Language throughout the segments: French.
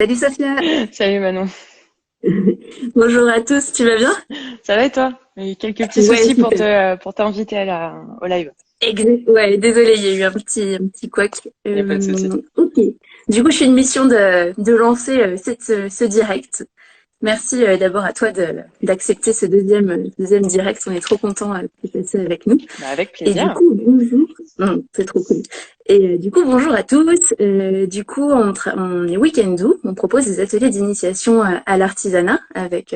Salut Sophia. Salut Manon, Bonjour à tous, tu vas bien? ça va et toi? Il y a eu quelques petits Ouais, soucis super. pour t'inviter au live. Exact. Ouais, désolée, il y a eu un petit couac. Il n'y a pas de souci. Ok. Du coup, je suis une mission de lancer ce direct. Merci d'abord à toi d'accepter ce deuxième direct. On est trop contents que tu passes avec nous. Bah, avec Et du plaisir. coup, bonjour. C'est trop cool. Et du coup, bonjour à tous. Du coup, on est Weekendoo. On propose des ateliers d'initiation à l'artisanat avec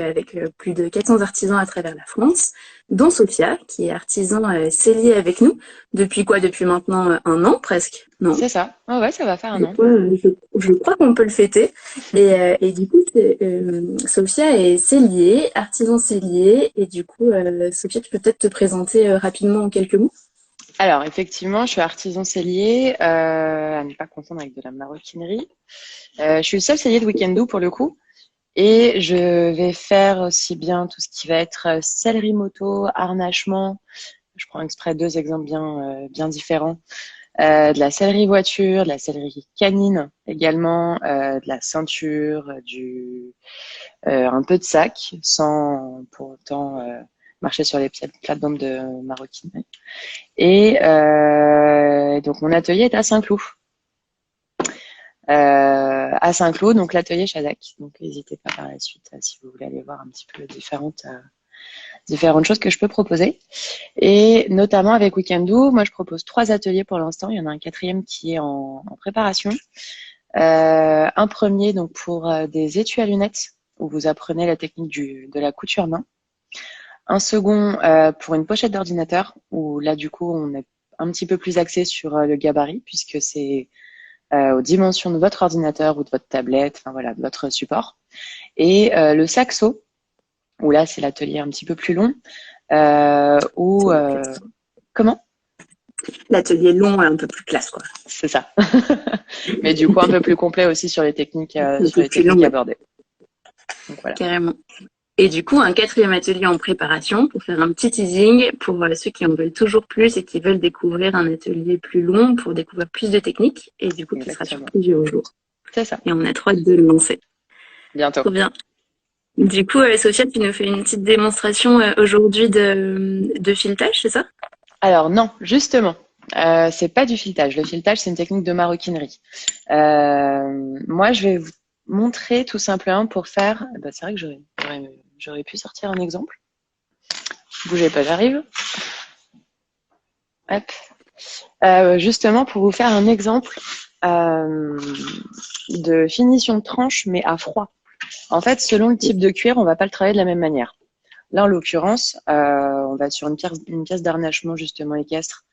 plus de 400 artisans à travers la France, dont Sophia, qui est artisan cellier avec nous. Depuis quoi? Depuis maintenant un an presque? Non. C'est ça. Ouais, ouais, ça va faire un Je an. crois, je crois qu'on peut le fêter. Et du coup, Sophia est sellier, artisan sellier. Et du coup, Sophia, tu peux peut-être te présenter rapidement en quelques mots? Alors, effectivement, je suis artisan sellier, à ne pas confondre avec de la maroquinerie. Je suis le seul sellier de Weekendoo pour le coup. Et je vais faire aussi bien tout ce qui va être sellerie moto, harnachement. Je prends exprès deux exemples bien différents. De la sellerie voiture, de la sellerie canine également, de la ceinture, un peu de sac, sans pour autant marcher sur les plates-bandes de maroquinerie. Et donc mon atelier est à Saint-Cloud. À Saint-Cloud, donc l'atelier Chadac. Donc n'hésitez pas par la suite si vous voulez aller voir un petit peu différentes choses que je peux proposer. Et notamment avec Weekendoo, moi je propose 3 ateliers pour l'instant. Il y en a un quatrième qui est en préparation. Un premier donc pour des étuis à lunettes où vous apprenez la technique de la couture main. Un second pour une pochette d'ordinateur où là du coup on est un petit peu plus axé sur le gabarit puisque c'est aux dimensions de votre ordinateur ou de votre tablette, enfin voilà, de votre support. Et le saxo où là c'est l'atelier un petit peu plus long où comment? L'atelier long, un peu plus classe, quoi. C'est ça. Mais du coup un peu plus complet aussi Un sur peu les plus long, techniques ouais, abordées. Donc voilà. carrément. Et du coup, un quatrième atelier en préparation pour faire un petit teasing pour ceux qui en veulent toujours plus et qui veulent découvrir un atelier plus long pour découvrir plus de techniques et du coup qui sera sur Exactement. plusieurs jours. C'est ça. Et on a trop hâte de le lancer. Bientôt. Trop bien. Du coup, Sophia, tu nous fais une petite démonstration aujourd'hui de filetage, c'est ça? Alors non, justement, c'est pas du filetage. Le filetage, c'est une technique de maroquinerie. Moi, je vais vous montrer tout simplement pour faire. Bah, c'est vrai que j'aurais pu sortir un exemple. Bougez pas, j'arrive. Hop. Justement, pour vous faire un exemple euh, de finition de tranche, mais à froid. En fait, selon le type de cuir, on va pas le travailler de la même manière. Là, en l'occurrence, on va être sur une pièce d'harnachement justement équestre,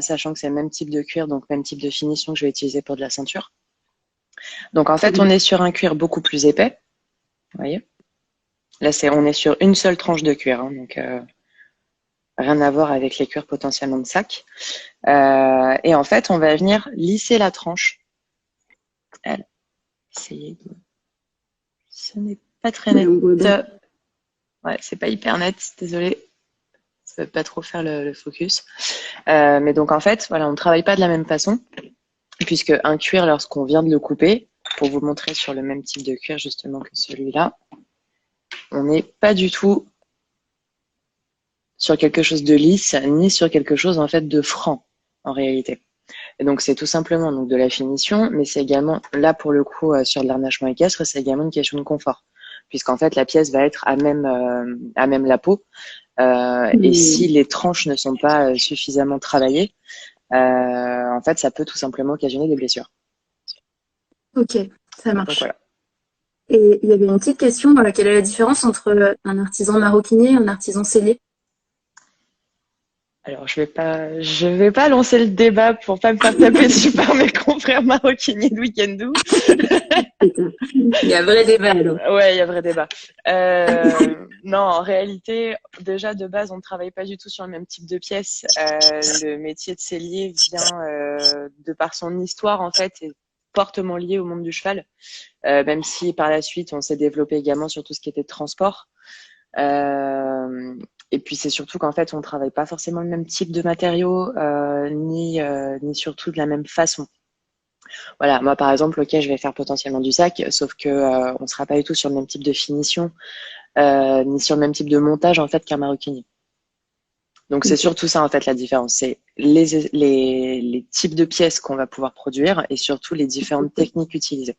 sachant que c'est le même type de cuir, donc même type de finition que je vais utiliser pour de la ceinture. Donc en Trop fait, bien. on est sur un cuir beaucoup plus épais. Vous voyez? Là, on est sur une seule tranche de cuir, hein, donc rien à voir avec les cuirs potentiellement de sac. Et en fait, on va venir lisser la tranche. Elle, essayez de... Ce n'est pas très Ouais, net. on voit bien. Ouais, c'est pas hyper net, désolé. Ça veut pas trop faire le focus. Mais donc en fait, voilà, on ne travaille pas de la même façon, puisque un cuir, lorsqu'on vient de le couper, pour vous montrer sur le même type de cuir justement que celui-là, on n'est pas du tout sur quelque chose de lisse, ni sur quelque chose en fait de franc en réalité. Et donc c'est tout simplement donc de la finition, mais c'est également là pour le coup sur de l'arnachement équestre, c'est également une question de confort, puisqu'en fait la pièce va être à même la peau, et si Hmm. les tranches ne sont pas suffisamment travaillées, en fait ça peut tout simplement occasionner des blessures. Ok, ça Donc marche. voilà. Et il y avait une petite question, quelle est la différence entre un artisan maroquinier et un artisan sellier? Alors je vais pas lancer le débat pour pas me faire taper dessus par mes confrères maroquiniers de Weekendoo. Putain. Il y a vrai débat alors. Ouais, il y a vrai débat. Non, en réalité, déjà de base, on ne travaille pas du tout sur le même type de pièce. Le métier de sellier vient de par son histoire en fait, est fortement lié au monde du cheval. Même si par la suite, on s'est développé également sur tout ce qui était transport. Et puis c'est surtout qu'en fait, on travaille pas forcément le même type de matériaux, ni surtout de la même façon. Voilà, moi par exemple, ok, je vais faire potentiellement du sac, sauf que on ne sera pas du tout sur le même type de finition, ni sur le même type de montage en fait qu'un maroquinier. Donc c'est Ok, surtout ça en fait la différence, c'est les types de pièces qu'on va pouvoir produire et surtout les différentes techniques utilisées.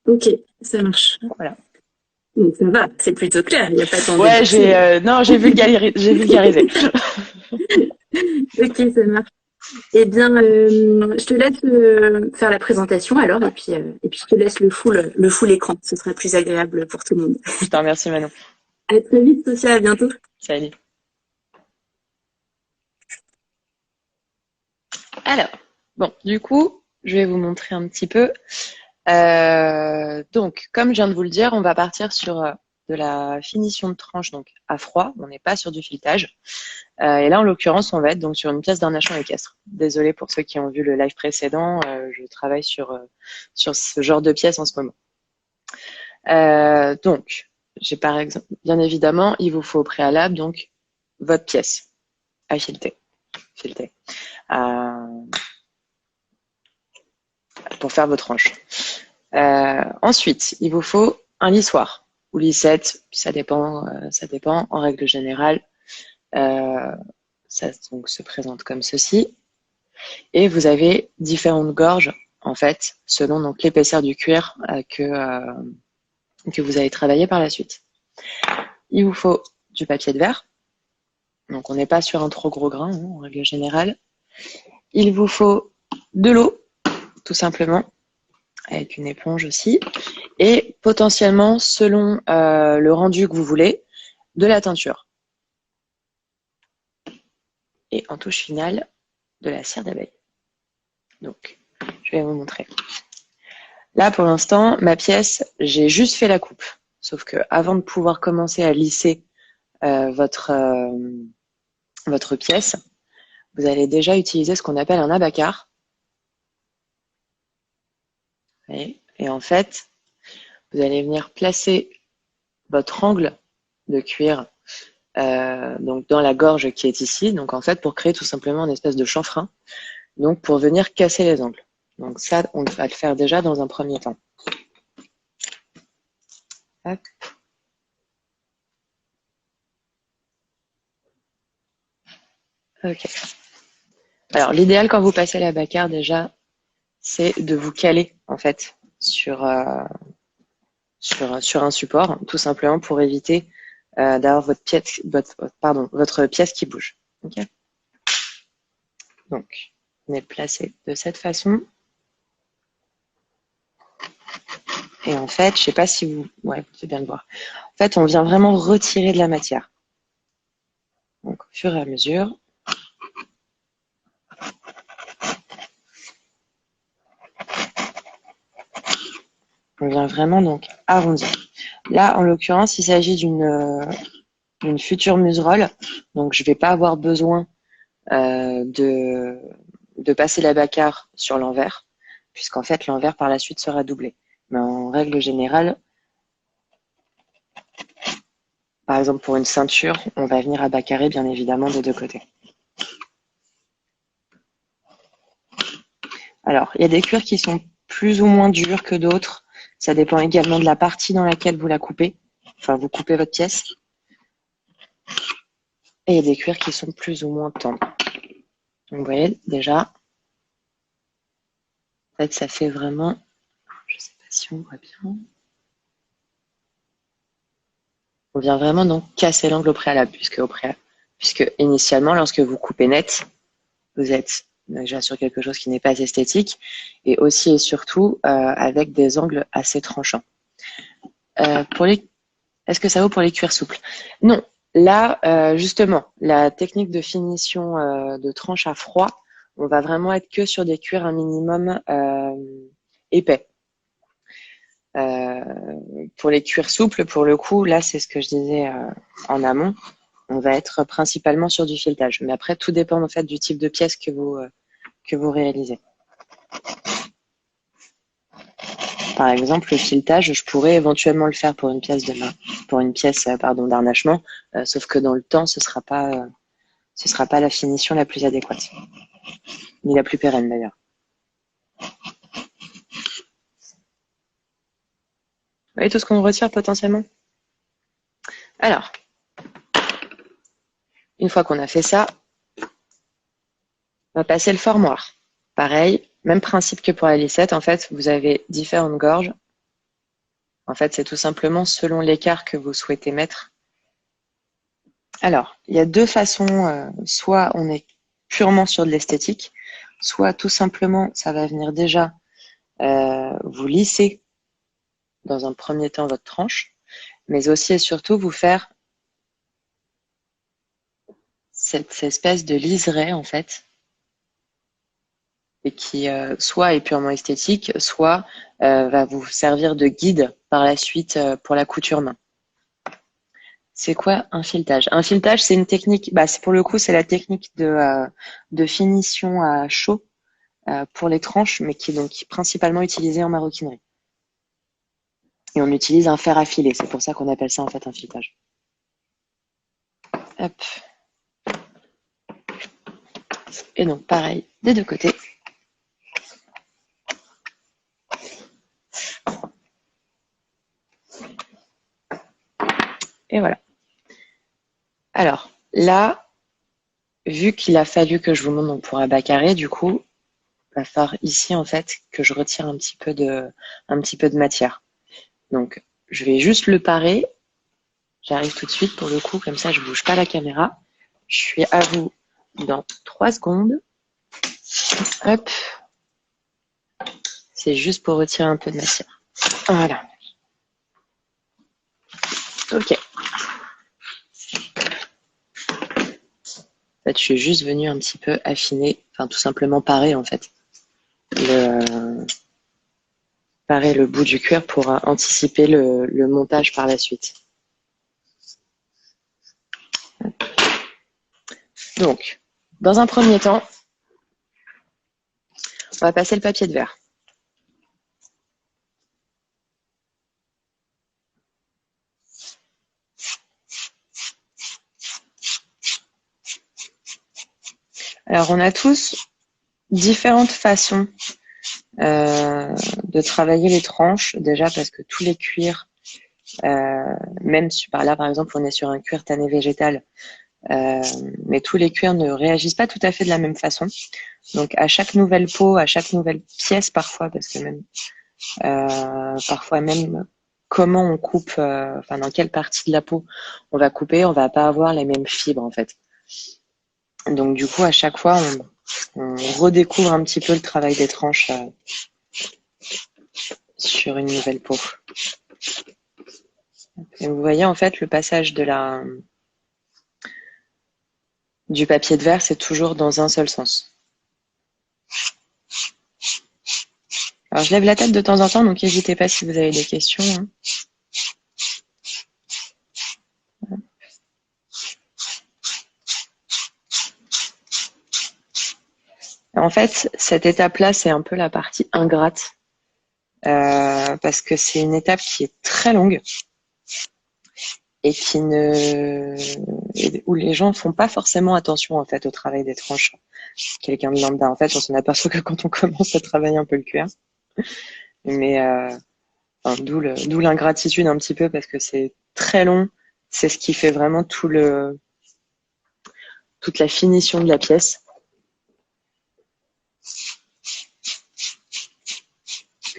ok, ça marche. Voilà. Donc ça va, c'est plutôt clair, il n'y a pas tant de Ouais, détails. non, j'ai vulgarisé. Ok, ça marche. Eh bien, je te laisse faire la présentation alors, et puis je te laisse le full écran. Ce sera plus agréable pour tout le monde. Je te remercie Manon. À très vite, Sophia, à bientôt. Salut. Alors, bon, du coup, je vais vous montrer un petit peu. Donc, comme je viens de vous le dire, on va partir sur de la finition de tranche donc à froid. On n'est pas sur du filetage. Et là, en l'occurrence, on va être donc sur une pièce d'harnachement équestre. Désolée pour ceux qui ont vu le live précédent, je travaille sur ce genre de pièce en ce moment. Donc, j'ai par exemple, bien évidemment, il vous faut au préalable donc votre pièce à fileter pour faire vos tranches. Ensuite, il vous faut un lissoir ou lissette, ça dépend. En règle générale, ça donc se présente comme ceci. Et vous avez différentes gorges, en fait, selon donc l'épaisseur du cuir que vous allez travailler par la suite. Il vous faut du papier de verre. Donc, on n'est pas sur un trop gros grain, hein, en règle générale. Il vous faut de l'eau, tout simplement, avec une éponge aussi. Et potentiellement, selon le rendu que vous voulez, de la teinture. Et en touche finale, de la cire d'abeille. Donc, je vais vous montrer. Là, pour l'instant, ma pièce, j'ai juste fait la coupe. Sauf que avant de pouvoir commencer à lisser votre pièce, vous allez déjà utiliser ce qu'on appelle un abacar. Et en fait, vous allez venir placer votre angle de cuir donc dans la gorge qui est ici. Donc en fait, pour créer tout simplement une espèce de chanfrein. Donc pour venir casser les angles. Donc ça, on va le faire déjà dans un premier temps. Hop. Ok. Alors l'idéal quand vous passez la bacarre déjà, c'est de vous caler en fait sur un support, tout simplement pour éviter d'avoir votre pièce qui bouge. Okay, donc, on est placé de cette façon. Et en fait, je ne sais pas si vous pouvez bien le voir. En fait, on vient vraiment retirer de la matière. Donc, au fur et à mesure. On vient vraiment donc arrondir. Là, en l'occurrence, il s'agit d'une future muserolle. Donc, je ne vais pas avoir besoin de passer la bacarre sur l'envers, puisqu'en fait, l'envers par la suite sera doublé. Mais en règle générale, par exemple pour une ceinture, on va venir abacarrer bien évidemment des deux côtés. Alors, il y a des cuirs qui sont plus ou moins durs que d'autres. Ça dépend également de la partie dans laquelle vous la coupez. Enfin, vous coupez votre pièce. Et il y a des cuirs qui sont plus ou moins tendres. Donc, vous voyez, déjà, en fait, ça fait vraiment... Je ne sais pas si on voit bien. On vient vraiment donc casser l'angle au préalable, puisque initialement, lorsque vous coupez net, vous êtes déjà sur quelque chose qui n'est pas esthétique et aussi et surtout avec des angles assez tranchants. Est-ce que ça vaut pour les cuirs souples? Non. Là, justement, la technique de finition de tranche à froid, on va vraiment être que sur des cuirs un minimum épais. Pour les cuirs souples, pour le coup, là, c'est ce que je disais en amont, on va être principalement sur du filetage. Mais après, tout dépend en fait du type de pièce que vous réalisez. Par exemple, le filetage, je pourrais éventuellement le faire pour une pièce d'harnachement, sauf que dans le temps, ce sera pas la finition la plus adéquate, ni la plus pérenne d'ailleurs. voyez tout ce qu'on retire potentiellement. Alors, une fois qu'on a fait ça, on va passer le formoir. Pareil, même principe que pour la lissette. En fait, vous avez différentes gorges. En fait, c'est tout simplement selon l'écart que vous souhaitez mettre. Alors, il y a deux façons. Soit on est purement sur de l'esthétique, soit tout simplement, ça va venir déjà vous lisser dans un premier temps votre tranche, mais aussi et surtout vous faire cette espèce de liseré en fait, et qui soit est purement esthétique, soit va vous servir de guide par la suite pour la couture main. C'est quoi un filetage? Un filetage, c'est une technique, pour le coup, c'est la technique de finition à chaud pour les tranches, mais qui est donc principalement utilisée en maroquinerie. Et on utilise un fer à filer, c'est pour ça qu'on appelle ça en fait un filetage. Hop. Et donc pareil, des deux côtés. Et voilà. Alors là, vu qu'il a fallu que je vous montre donc pour un bas carré, du coup, il va falloir ici en fait que je retire un petit peu de matière. Donc je vais juste le parer. J'arrive tout de suite pour le coup, comme ça je ne bouge pas la caméra. Je suis à vous dans 3 secondes. Hop. C'est juste pour retirer un peu de matière. Voilà. Ok. En fait, je suis juste venue un petit peu affiner, enfin tout simplement parer en fait. Parer le bout du cuir pour anticiper le montage par la suite. Donc, dans un premier temps, on va passer le papier de verre. Alors, on a tous différentes façons de travailler les tranches, déjà parce que tous les cuirs, même là par exemple on est sur un cuir tanné végétal, mais tous les cuirs ne réagissent pas tout à fait de la même façon. Donc à chaque nouvelle peau, à chaque nouvelle pièce parfois, parce que même parfois même comment on coupe, dans quelle partie de la peau on va couper, on va pas avoir les mêmes fibres en fait. Donc du coup à chaque fois on redécouvre un petit peu le travail des tranches sur une nouvelle peau. Et vous voyez en fait le passage du papier de verre, c'est toujours dans un seul sens. Alors je lève la tête de temps en temps, donc n'hésitez pas si vous avez des questions. Hein. En fait, cette étape-là, c'est un peu la partie ingrate, parce que c'est une étape qui est très longue et où les gens font pas forcément attention en fait au travail des tranches. Quelqu'un de lambda, en fait, on s'en aperçoit que quand on commence à travailler un peu le cuir. Mais d'où l'ingratitude un petit peu parce que c'est très long. C'est ce qui fait vraiment toute la finition de la pièce.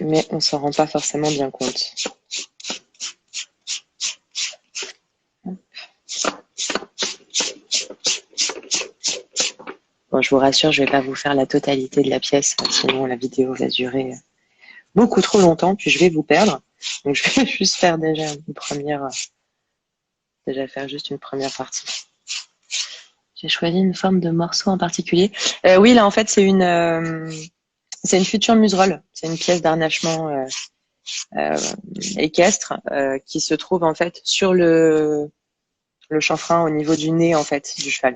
Mais on s'en rend pas forcément bien compte. Bon, je vous rassure, je vais pas vous faire la totalité de la pièce, sinon la vidéo va durer beaucoup trop longtemps, puis je vais vous perdre. Donc je vais juste faire déjà juste une première partie. J'ai choisi une forme de morceau en particulier. Oui, là en fait c'est une future muserolle. C'est une pièce d'harnachement équestre qui se trouve en fait sur le chanfrein au niveau du nez en fait du cheval.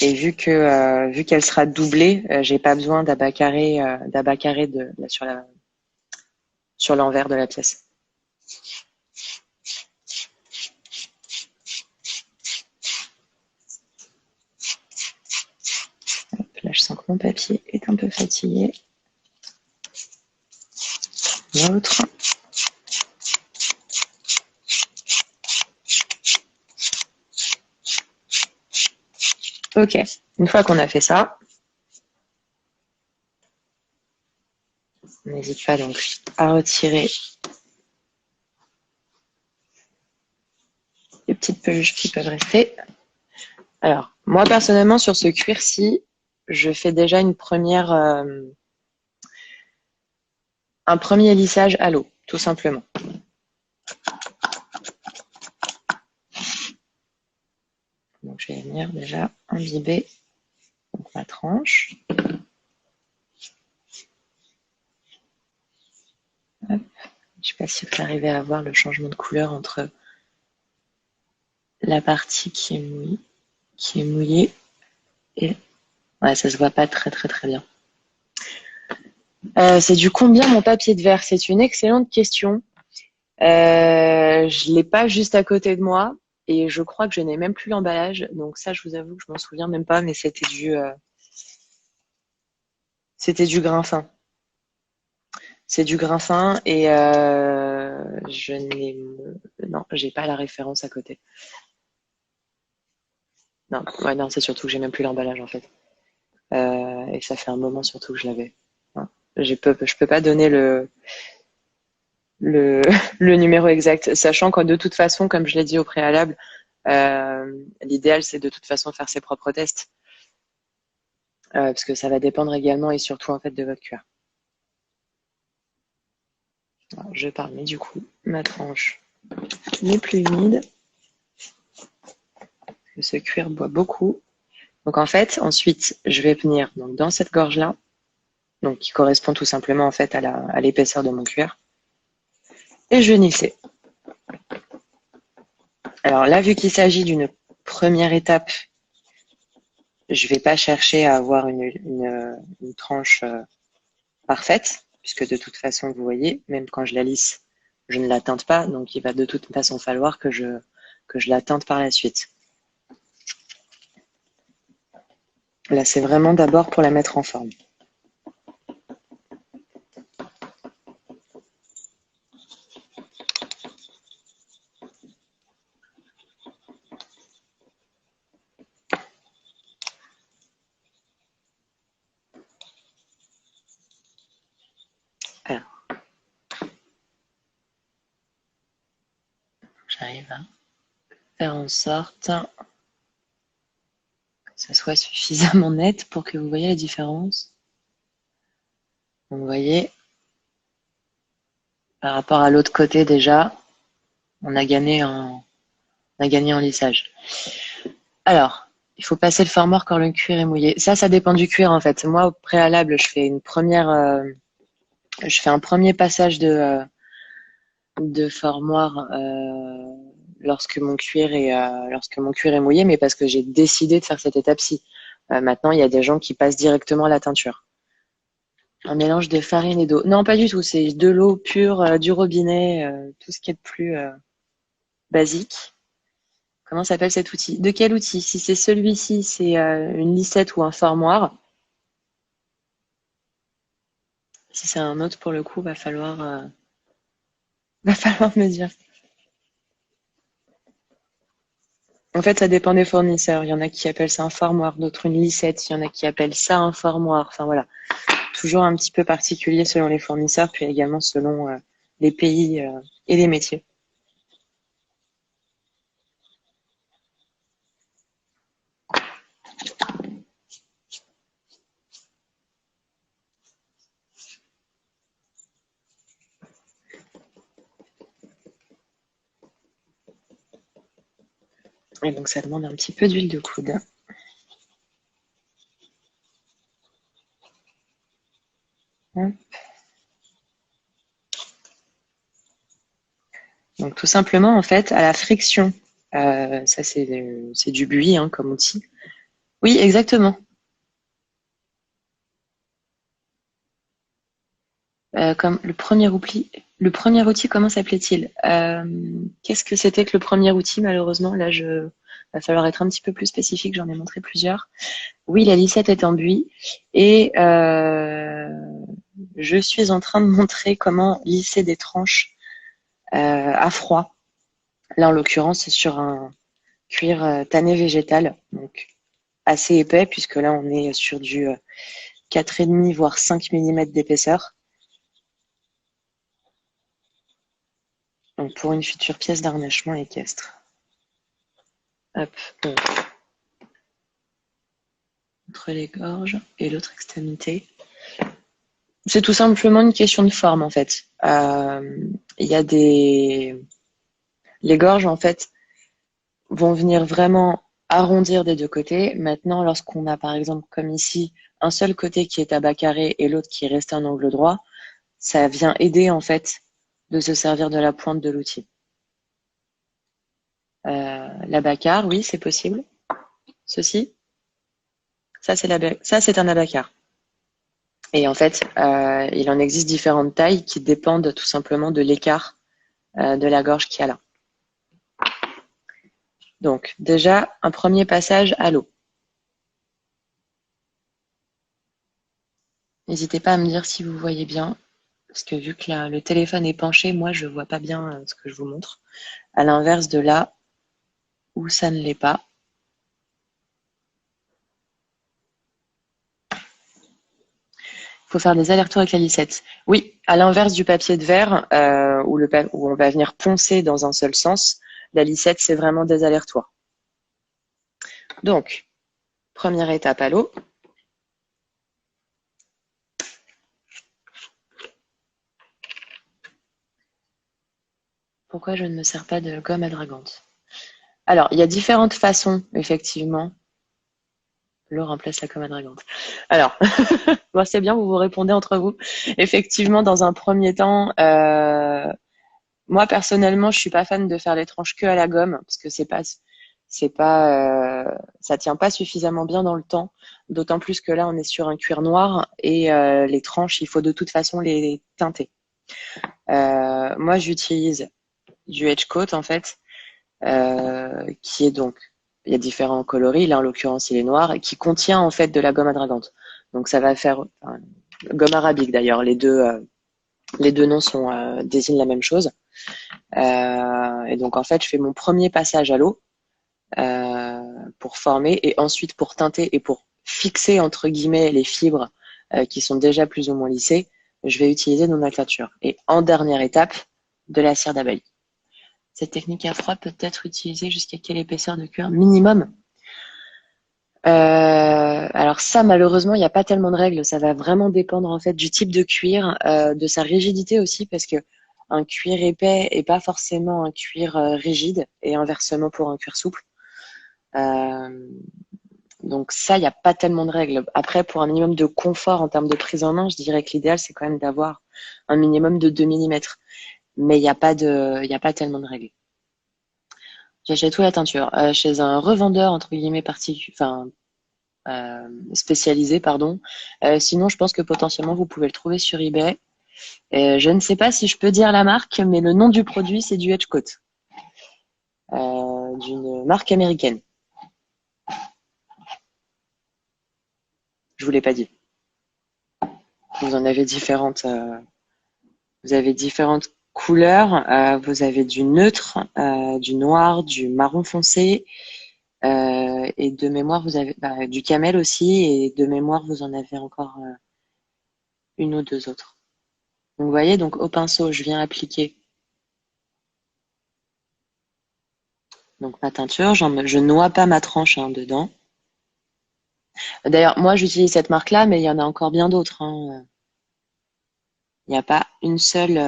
Et vu qu'elle sera doublée, j'ai pas besoin d'abat carré sur l'envers de la pièce. Hop, là, je sens que mon papier est un peu fatigué. une autre. Ok, une fois qu'on a fait ça, n'hésite pas donc à retirer les petites peluches qui peuvent rester. Alors, moi personnellement, sur ce cuir-ci, je fais déjà un premier lissage à l'eau, tout simplement. Donc, je vais venir déjà imbiber donc, ma tranche. Hop. Je ne sais pas si vous arrivez à voir le changement de couleur entre la partie qui est mouillée et ouais, ça se voit pas très bien. C'est du combien mon papier de verre? C'est une excellente question. Je l'ai pas juste à côté de moi et je crois que je n'ai même plus l'emballage. Donc ça, je vous avoue que je m'en souviens même pas, mais c'était du grain fin. C'est du grain fin et non, j'ai pas la référence à côté. Non, ouais, non, c'est surtout que j'ai même plus l'emballage en fait. Et ça fait un moment surtout que je l'avais. Hein. Je peux pas donner le numéro exact, sachant que de toute façon, comme je l'ai dit au préalable, l'idéal c'est de toute façon faire ses propres tests. Parce que ça va dépendre également et surtout en fait de votre cuir. Alors, je parle, mais du coup, ma tranche n'est plus humide. Ce cuir boit beaucoup. Donc en fait, ensuite, je vais venir donc, dans cette gorge-là, donc qui correspond tout simplement en fait à l'épaisseur de mon cuir. Et je vais nisser. Alors là, vu qu'il s'agit d'une première étape, je ne vais pas chercher à avoir une tranche parfaite, puisque de toute façon, vous voyez, même quand je la lisse, je ne la teinte pas, donc il va de toute façon falloir que je la teinte par la suite. Là, c'est vraiment d'abord pour la mettre en forme. Alors, j'arrive à faire en sorte que ça soit suffisamment net pour que vous voyez la différence. Donc, vous voyez, par rapport à l'autre côté déjà, on a gagné en lissage. Alors, il faut passer le formoir quand le cuir est mouillé. Ça dépend du cuir en fait. Moi, au préalable, je fais un premier passage de formoir lorsque mon cuir est mouillé, mais parce que j'ai décidé de faire cette étape-ci. Maintenant, il y a des gens qui passent directement à la teinture. Un mélange de farine et d'eau. Non, pas du tout. C'est de l'eau pure, du robinet, tout ce qui est de plus basique. Comment s'appelle cet outil? De quel outil? Si c'est celui-ci, c'est une lissette ou un formoir. Si c'est un autre, pour le coup, va falloir me dire. En fait, ça dépend des fournisseurs. Il y en a qui appellent ça un formoir, d'autres une lissette. Il y en a qui appellent ça un formoir. Enfin voilà, toujours un petit peu particulier selon les fournisseurs, puis également selon les pays et les métiers. Et donc, ça demande un petit peu d'huile de coude. Hop. Donc, tout simplement, en fait, à la friction, ça c'est du buis hein, comme outil. Oui, exactement. Comme le premier outil, comment s'appelait-il? Qu'est-ce que c'était que le premier outil, malheureusement? Là, va falloir être un petit peu plus spécifique, j'en ai montré plusieurs. Oui, la lissette est en buis et je suis en train de montrer comment lisser des tranches à froid. Là, en l'occurrence, c'est sur un cuir tanné végétal, donc assez épais, puisque là, on est sur du 4,5 voire 5 mm d'épaisseur. Donc, pour une future pièce d'harnachement équestre. Hop, donc, entre les gorges et l'autre extrémité. C'est tout simplement une question de forme, en fait. Il y a des... Les gorges, en fait, vont venir vraiment arrondir des deux côtés. Maintenant, lorsqu'on a, par exemple, comme ici, un seul côté qui est à bas carré et l'autre qui est resté en angle droit, ça vient aider, en fait, de se servir de la pointe de l'outil. L'abacar, oui, c'est possible. Ceci, ça, c'est un abacar. Et en fait, il en existe différentes tailles qui dépendent tout simplement de l'écart de la gorge qu'il y a là. Donc, déjà, un premier passage à l'eau. N'hésitez pas à me dire si vous voyez bien, parce que vu que le téléphone est penché, moi, je ne vois pas bien ce que je vous montre. À l'inverse de là, où ça ne l'est pas. Il faut faire des allers-retours avec la lissette. Oui, à l'inverse du papier de verre, où on va venir poncer dans un seul sens, la lissette, c'est vraiment des allers-retours. Donc, première étape à l'eau. Pourquoi je ne me sers pas de gomme adragante? Alors, il y a différentes façons, effectivement. L'eau remplace la gomme adragante. Alors, bon, c'est bien, vous vous répondez entre vous. Effectivement, dans un premier temps, moi personnellement, je suis pas fan de faire les tranches que à la gomme parce que ça tient pas suffisamment bien dans le temps. D'autant plus que là, on est sur un cuir noir et les tranches, il faut de toute façon les teinter. Moi, j'utilise du edge coat en fait, qui est donc, il y a différents coloris. Là, en l'occurrence, il est noir, qui contient en fait de la gomme adragante. Donc, ça va faire gomme arabique d'ailleurs. Les deux noms désignent la même chose. Et donc, en fait, je fais mon premier passage à l'eau pour former et ensuite pour teinter et pour fixer entre guillemets les fibres qui sont déjà plus ou moins lissées. Je vais utiliser nos nomenclature. Et en dernière étape, de la cire d'abeille. Cette technique à froid peut être utilisée jusqu'à quelle épaisseur de cuir minimum? Alors ça, malheureusement, il n'y a pas tellement de règles. Ça va vraiment dépendre en fait du type de cuir, de sa rigidité aussi, parce que un cuir épais est pas forcément un cuir rigide, et inversement pour un cuir souple. Donc ça, il n'y a pas tellement de règles. Après, pour un minimum de confort en termes de prise en main, je dirais que l'idéal, c'est quand même d'avoir un minimum de 2 mm. Mais il n'y a pas tellement de règles. J'achète où la teinture? Chez un revendeur, entre guillemets, spécialisé, pardon. Sinon, je pense que potentiellement, vous pouvez le trouver sur eBay. Je ne sais pas si je peux dire la marque, mais le nom du produit, c'est du Edgecoat, d'une marque américaine. Je vous l'ai pas dit. Vous en avez différentes. Vous avez différentes couleurs. Vous avez du neutre, du noir, du marron foncé. Et de mémoire, vous avez du camel aussi. Et de mémoire, vous en avez encore une ou deux autres. Donc, vous voyez, donc au pinceau, je viens appliquer donc ma teinture. Je noie pas ma tranche dedans. D'ailleurs, moi, j'utilise cette marque-là, mais il y en a encore bien d'autres. Il n'y a pas une seule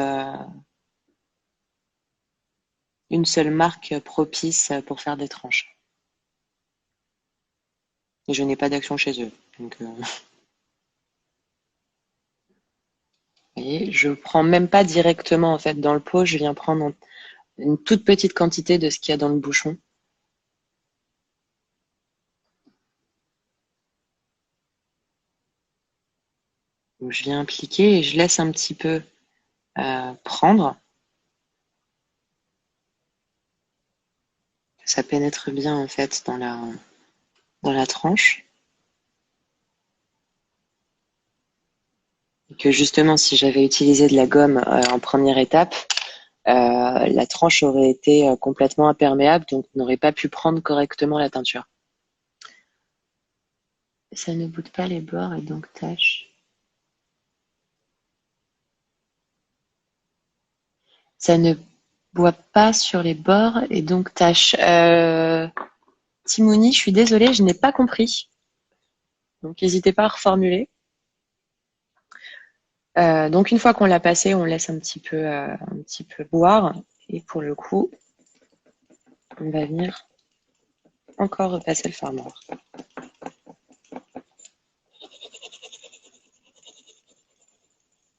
marque propice pour faire des tranches. Et je n'ai pas d'action chez eux. Donc, vous voyez, je prends même pas directement en fait dans le pot. Je viens prendre une toute petite quantité de ce qu'il y a dans le bouchon. Donc, je viens appliquer et je laisse un petit peu prendre. Que ça pénètre bien en fait dans la tranche. Que justement, si j'avais utilisé de la gomme en première étape, la tranche aurait été complètement imperméable, donc n'aurait pas pu prendre correctement la teinture. Ça ne boude pas les bords et donc tâche. Ça ne boit pas sur les bords et donc tâche. Timouni, je suis désolée, je n'ai pas compris. Donc n'hésitez pas à reformuler. Donc une fois qu'on l'a passé, on laisse un petit peu boire. Et pour le coup, on va venir encore repasser le farmoir.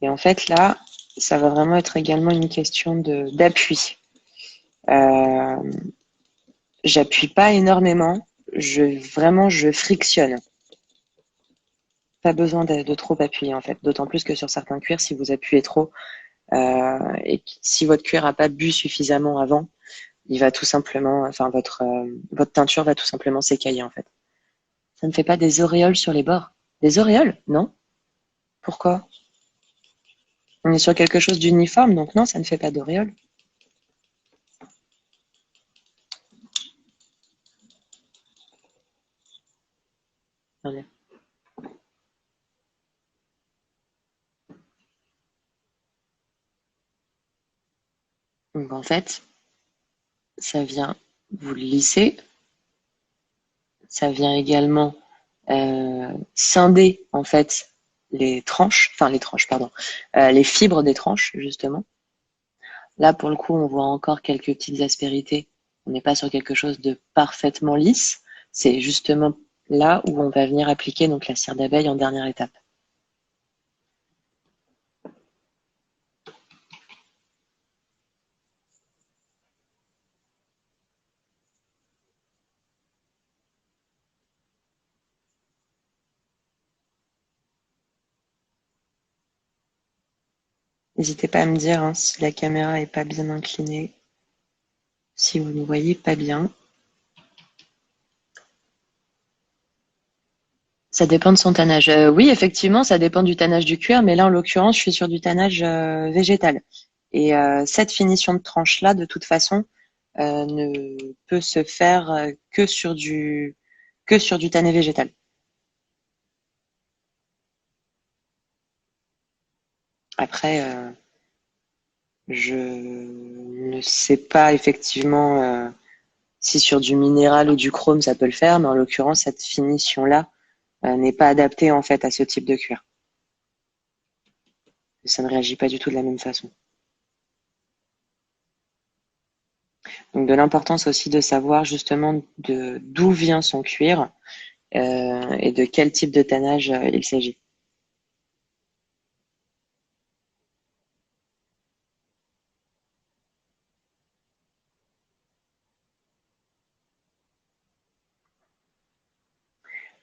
Et en fait, là, ça va vraiment être également une question d'appui. J'appuie pas énormément. Je frictionne. Pas besoin de trop appuyer, en fait. D'autant plus que sur certains cuirs, si vous appuyez trop, et si votre cuir n'a pas bu suffisamment avant, il va tout simplement, enfin, votre teinture va tout simplement s'écailler, en fait. Ça ne fait pas des auréoles sur les bords. Des auréoles? Non. Pourquoi? On est sur quelque chose d'uniforme, donc non, ça ne fait pas d'auréoles. Attendez. Donc en fait, ça vient vous le lisser. Ça vient également scinder en fait les tranches, pardon, les fibres des tranches justement. Là pour le coup, on voit encore quelques petites aspérités. On n'est pas sur quelque chose de parfaitement lisse. C'est justement là où on va venir appliquer donc la cire d'abeille en dernière étape. N'hésitez pas à me dire hein, si la caméra est pas bien inclinée, si vous ne voyez pas bien. Ça dépend de son tannage. Oui, effectivement, ça dépend du tannage du cuir, mais là, en l'occurrence, je suis sur du tannage végétal. Et cette finition de tranche-là, de toute façon, ne peut se faire que sur du tanné végétal. Après, je ne sais pas effectivement si sur du minéral ou du chrome ça peut le faire, mais en l'occurrence, cette finition-là n'est pas adaptée en fait à ce type de cuir. Ça ne réagit pas du tout de la même façon. Donc de l'importance aussi de savoir justement d'où vient son cuir et de quel type de tannage il s'agit.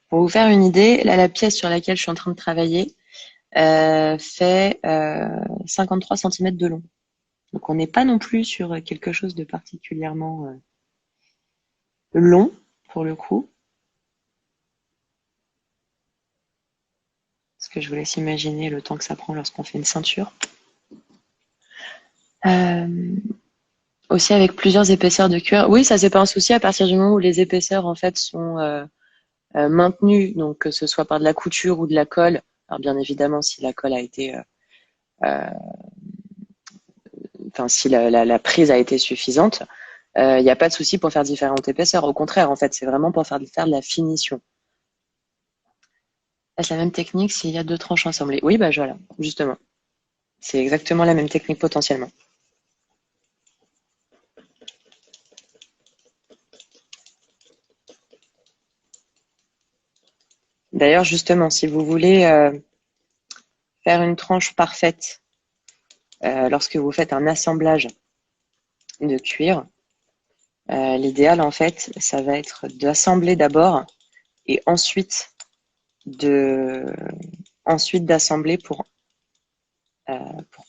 Pour vous faire une idée, là la pièce sur laquelle je suis en train de travailler fait 53 cm de long. Donc on n'est pas non plus sur quelque chose de particulièrement long pour le coup. Parce que je vous laisse imaginer le temps que ça prend lorsqu'on fait une ceinture. Aussi avec plusieurs épaisseurs de cuir. Oui, ça c'est pas un souci à partir du moment où les épaisseurs en fait sont maintenues, donc que ce soit par de la couture ou de la colle. Alors bien évidemment, si la colle a été, enfin si la prise a été suffisante, il n'y a pas de souci pour faire différentes épaisseurs. Au contraire, en fait, c'est vraiment pour faire de la finition. Est-ce la même technique s'il y a deux tranches ensemblées? Oui, bah voilà, justement. C'est exactement la même technique potentiellement. D'ailleurs, justement, si vous voulez faire une tranche parfaite lorsque vous faites un assemblage de cuir, l'idéal, en fait, ça va être d'assembler d'abord et ensuite d'assembler pour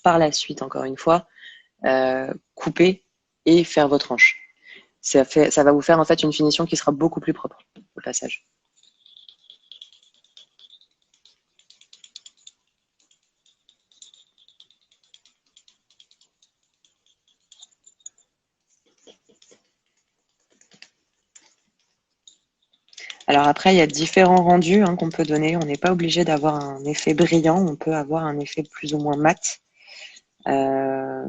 par la suite, encore une fois, couper et faire vos tranches. Ça va vous faire en fait une finition qui sera beaucoup plus propre au passage. Alors après, il y a différents rendus qu'on peut donner. On n'est pas obligé d'avoir un effet brillant. On peut avoir un effet plus ou moins mat. Ça,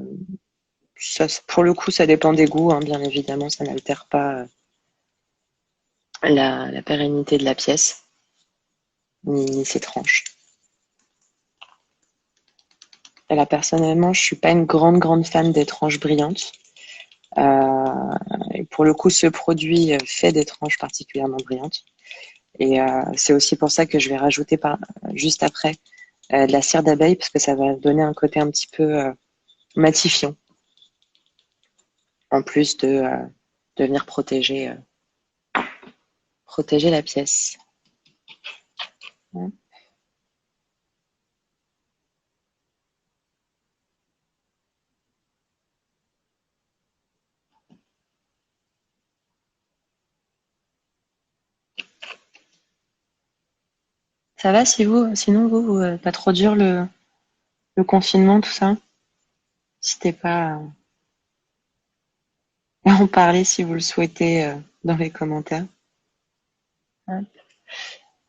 pour le coup, ça dépend des goûts. Bien évidemment, ça n'altère pas la pérennité de la pièce, ni ses tranches. Et là, personnellement, je suis pas une grande fan des tranches brillantes. Et pour le coup, ce produit fait des tranches particulièrement brillantes. Et c'est aussi pour ça que je vais rajouter juste après de la cire d'abeille, parce que ça va donner un côté un petit peu matifiant, en plus de venir protéger la pièce. Ça va sinon vous, pas trop dur le confinement, tout ça? N'hésitez pas à en parler si vous le souhaitez dans les commentaires.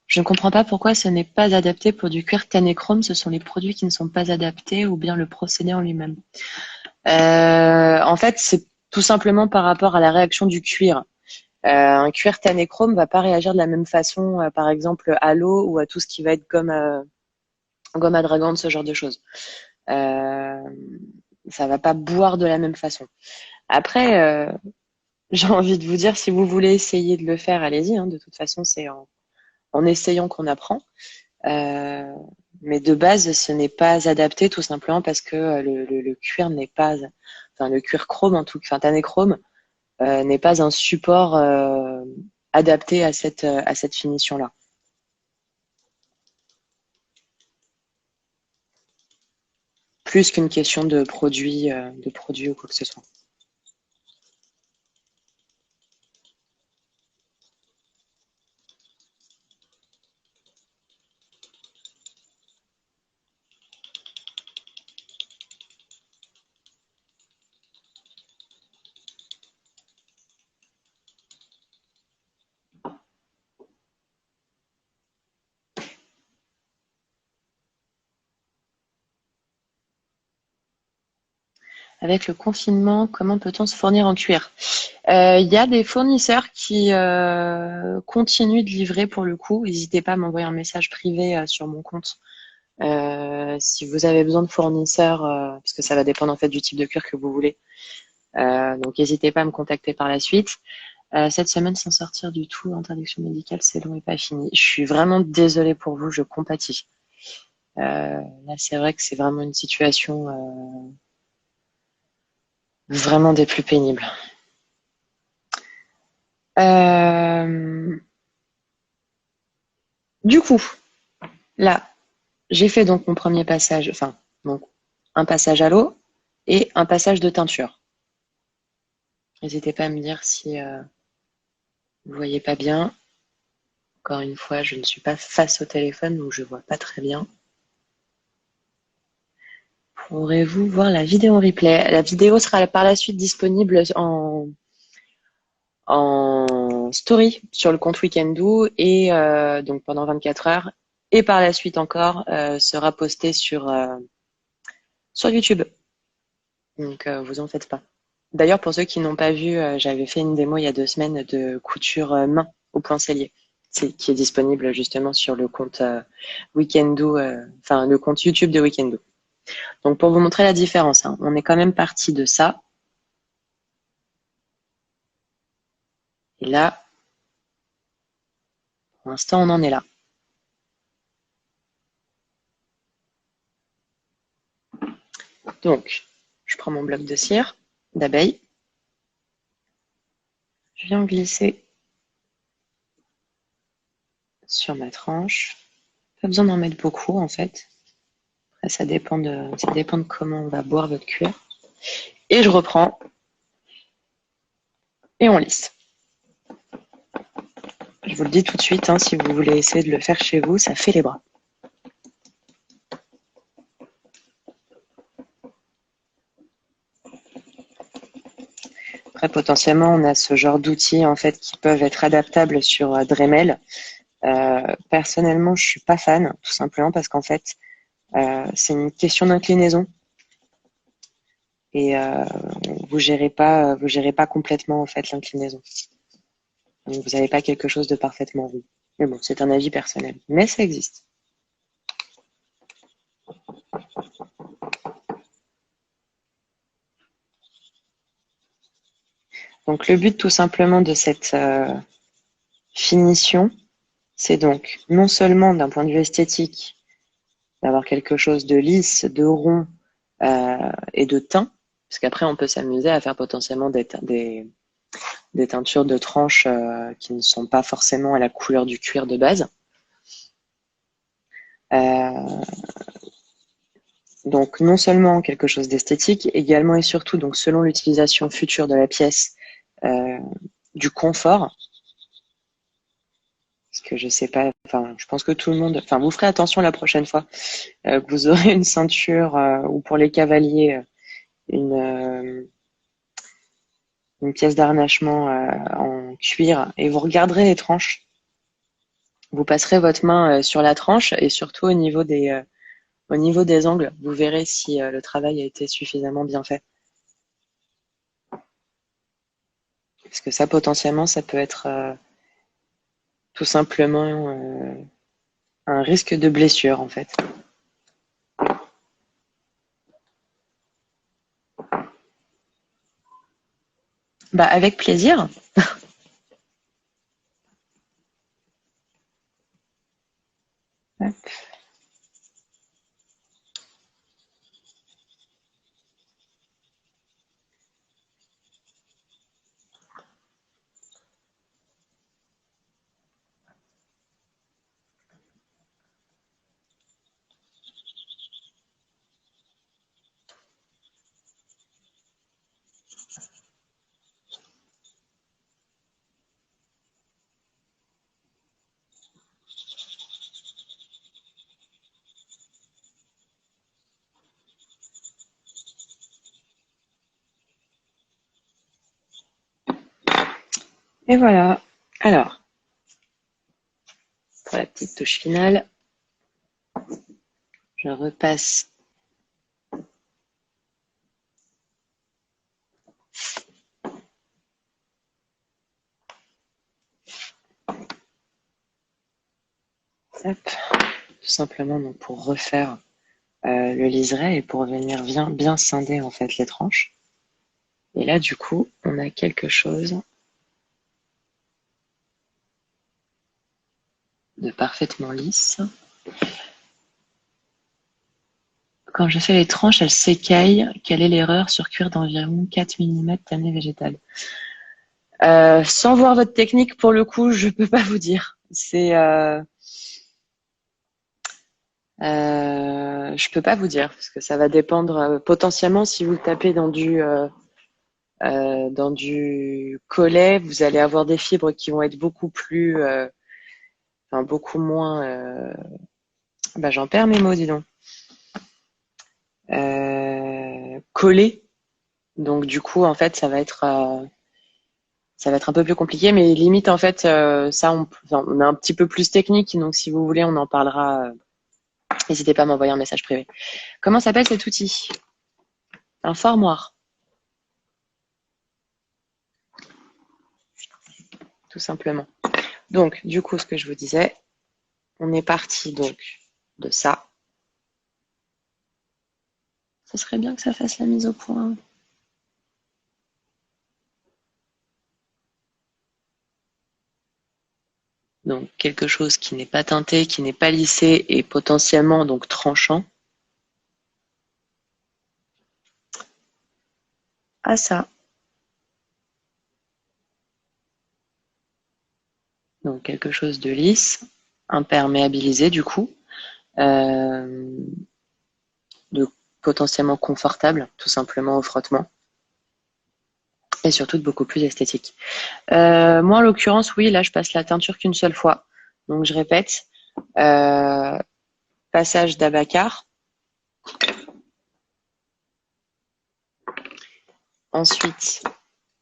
Je ne comprends pas pourquoi ce n'est pas adapté pour du cuir tannéchrome. Ce sont les produits qui ne sont pas adaptés ou bien le procédé en lui-même. En fait, c'est tout simplement par rapport à la réaction du cuir. Un cuir tannéchrome va pas réagir de la même façon, par exemple, à l'eau ou à tout ce qui va être gomme à dragante, ce genre de choses. Ça va pas boire de la même façon. Après, j'ai envie de vous dire, si vous voulez essayer de le faire, allez-y. De toute façon, c'est en essayant qu'on apprend. Mais de base, ce n'est pas adapté tout simplement parce que le cuir n'est pas, enfin le cuir chrome en tout cas, enfin tannéchrome n'est pas un support adapté à cette finition-là. Plus qu'une question de produit ou quoi que ce soit. Avec le confinement, comment peut-on se fournir en cuir? Il y a des fournisseurs qui continuent de livrer pour le coup. N'hésitez pas à m'envoyer un message privé sur mon compte si vous avez besoin de fournisseurs, parce que ça va dépendre en fait du type de cuir que vous voulez. Donc n'hésitez pas à me contacter par la suite. Cette semaine sans sortir du tout, interdiction médicale, c'est long et pas fini. Je suis vraiment désolée pour vous, je compatis. Là, c'est vrai que c'est vraiment une situation vraiment des plus pénibles. Du coup, là, j'ai fait donc mon premier passage, enfin, donc un passage à l'eau et un passage de teinture. N'hésitez pas à me dire si vous voyez pas bien. Encore une fois, je ne suis pas face au téléphone, donc je vois pas très bien. Pourrez-vous voir la vidéo en replay? La vidéo sera par la suite disponible en story sur le compte Weekendoo et donc pendant 24 heures et par la suite encore sera postée sur YouTube. Donc vous en faites pas. D'ailleurs pour ceux qui n'ont pas vu, j'avais fait une démo il y a 2 semaines de couture main au point sellier, qui est disponible justement sur le compte Weekendoo, enfin le compte YouTube de Weekendoo. Donc pour vous montrer la différence, on est quand même parti de ça. Et là, pour l'instant, on en est là. Donc, je prends mon bloc de cire d'abeille. Je viens glisser sur ma tranche. Pas besoin d'en mettre beaucoup en fait. Après, ça dépend de comment on va boire votre cuir. Et je reprends et on lisse. Je vous le dis tout de suite, si vous voulez essayer de le faire chez vous, ça fait les bras. Après, potentiellement, on a ce genre d'outils en fait qui peuvent être adaptables sur Dremel. Personnellement, je suis pas fan, tout simplement parce qu'en fait, c'est une question d'inclinaison et vous gérez pas complètement en fait l'inclinaison. Donc, vous n'avez pas quelque chose de parfaitement rond. Mais bon, c'est un avis personnel, mais ça existe. Donc, le but tout simplement de cette finition, c'est donc non seulement d'un point de vue esthétique, d'avoir quelque chose de lisse, de rond et de teint, parce qu'après on peut s'amuser à faire potentiellement des teintures de tranches qui ne sont pas forcément à la couleur du cuir de base. Donc non seulement quelque chose d'esthétique, également et surtout, donc selon l'utilisation future de la pièce, du confort. Parce que je sais pas, enfin, je pense que tout le monde, enfin, vous ferez attention la prochaine fois que vous aurez une ceinture ou pour les cavaliers une pièce d'harnachement en cuir et vous regarderez les tranches. Vous passerez votre main sur la tranche et surtout au niveau des angles. Vous verrez si le travail a été suffisamment bien fait. Parce que ça, potentiellement, ça peut être tout simplement un risque de blessure, en fait. Bah, avec plaisir. Hop. Et voilà. Alors, pour la petite touche finale, je repasse hop, tout simplement donc, pour refaire le liseré et pour venir bien scinder en fait les tranches. Et là, du coup, on a quelque chose de parfaitement lisse. Quand je fais les tranches, elles s'écaillent. Quelle est l'erreur sur cuir d'environ 4 mm tanné végétal? Sans voir votre technique, pour le coup, je peux pas vous dire. Je peux pas vous dire parce que ça va dépendre potentiellement si vous le tapez dans du collet, vous allez avoir des fibres qui vont être beaucoup plus, enfin beaucoup moins. Bah, j'en perds mes mots, dis donc. Collées. Donc du coup, en fait, ça va être un peu plus compliqué, mais limite en fait, ça, on est un petit peu plus technique. Donc si vous voulez, on en parlera. N'hésitez pas à m'envoyer un message privé. Comment s'appelle cet outil? Un formoir, tout simplement. Donc, du coup, ce que je vous disais, on est parti donc de ça. Ce serait bien que ça fasse la mise au point. Donc, quelque chose qui n'est pas teinté, qui n'est pas lissé et potentiellement donc tranchant. À ça. Donc, quelque chose de lisse, imperméabilisé du coup, de potentiellement confortable, tout simplement au frottement. Et surtout de beaucoup plus esthétique. Moi, en l'occurrence, oui, là, je passe la teinture qu'une seule fois. Donc, je répète, passage d'abacar. Ensuite,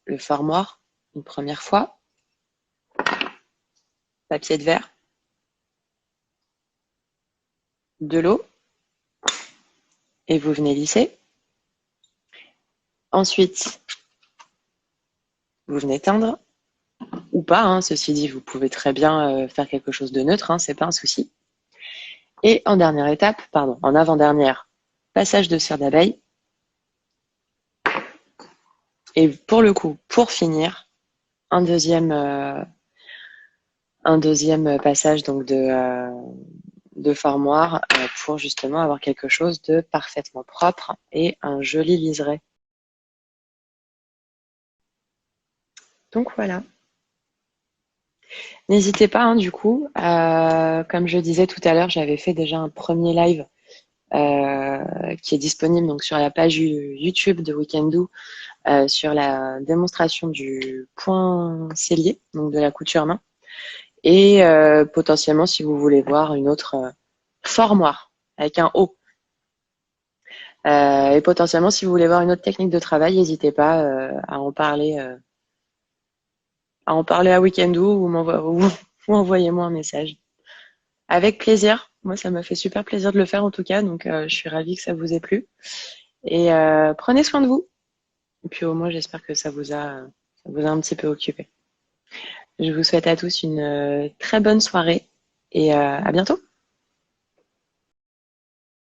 le formoir une première fois, papier de verre, de l'eau, et vous venez lisser. Ensuite, vous venez teindre, ou pas, hein, ceci dit, vous pouvez très bien faire quelque chose de neutre, hein, c'est pas un souci. Et en dernière étape, pardon, en avant-dernière, passage de cire d'abeille. Et pour le coup, pour finir, un deuxième passage donc de formoir pour justement avoir quelque chose de parfaitement propre et un joli liseré. Donc voilà. N'hésitez pas, hein, du coup, comme je disais tout à l'heure, j'avais fait déjà un premier live qui est disponible donc sur la page YouTube de Weekendoo sur la démonstration du point cellier, donc de la couture main. Et potentiellement, si vous voulez voir une autre formoir avec un O. Et potentiellement, si vous voulez voir une autre technique de travail, n'hésitez pas à en parler à Weekendoo ou envoyez-moi un message. Avec plaisir. Moi, ça m'a fait super plaisir de le faire en tout cas, donc je suis ravie que ça vous ait plu. Et prenez soin de vous. Et puis au moins, j'espère que ça vous a un petit peu occupé. Je vous souhaite à tous une très bonne soirée et à bientôt.